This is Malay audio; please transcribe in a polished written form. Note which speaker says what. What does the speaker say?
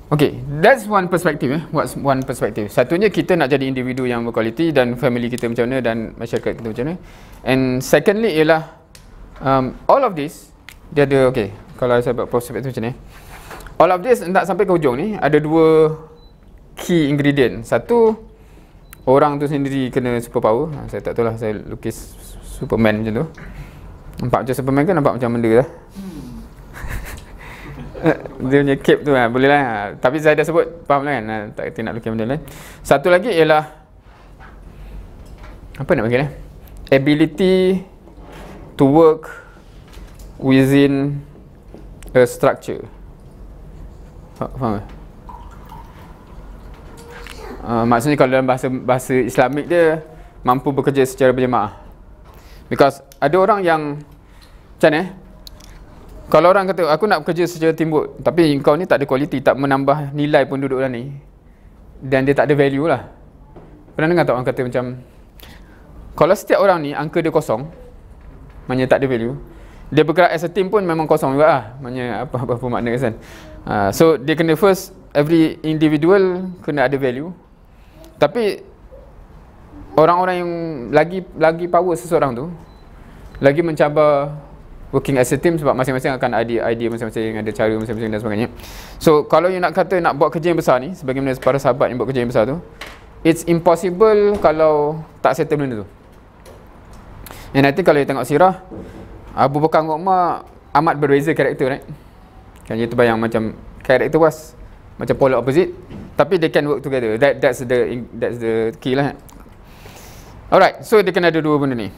Speaker 1: Okay, that's one perspective. What's one perspective? Satunya kita nak jadi individu yang berkualiti dan family kita macam mana dan masyarakat kita macam mana. And secondly ialah all of this dia ada, okay, kalau saya buat perspektif macam ni, all of this nak sampai ke hujung ni ada dua key ingredient. Satu, orang tu sendiri kena superpower. Saya tak tahu lah, saya lukis Superman macam tu. Nampak macam Superman ke nampak macam benda lah. Dia punya cape tu lah, boleh lah. Tapi saya dah sebut, faham lah kan, tak kata nak lukis benda lain. Satu lagi ialah, apa nak panggil ability to work within a structure. Faham tak? Maksudnya kalau dalam bahasa Islamik dia, mampu bekerja secara berjemaah. Because ada orang yang macam ni, kalau orang kata aku nak bekerja secara teamwork, tapi kau ni tak ada kualiti, tak menambah nilai pun duduk dalam ni, dan dia tak ada value lah. Pernah dengar tak orang kata macam, kalau setiap orang ni angka dia kosong, maknanya tak ada value. Dia bergerak as a team pun memang kosong juga lah, maknanya apa makna kan. So dia kena first, every individual kena ada value. Tapi orang-orang yang lagi power seseorang tu lagi mencabar working as a team, sebab masing-masing akan ada idea masing-masing, ada cara masing-masing dan sebagainya. So kalau you nak kata nak buat kerja yang besar ni, sebagaimana para sahabat yang buat kerja yang besar tu, it's impossible kalau tak settle benda tu. And nanti kalau you tengok sirah, Abu Bakar dengan Umar amat berbeza karakter, right? Kan you terbayang macam karakter was macam polar opposite, tapi they can work together. That's the key lah. Alright, so dia kena ada dua benda ni.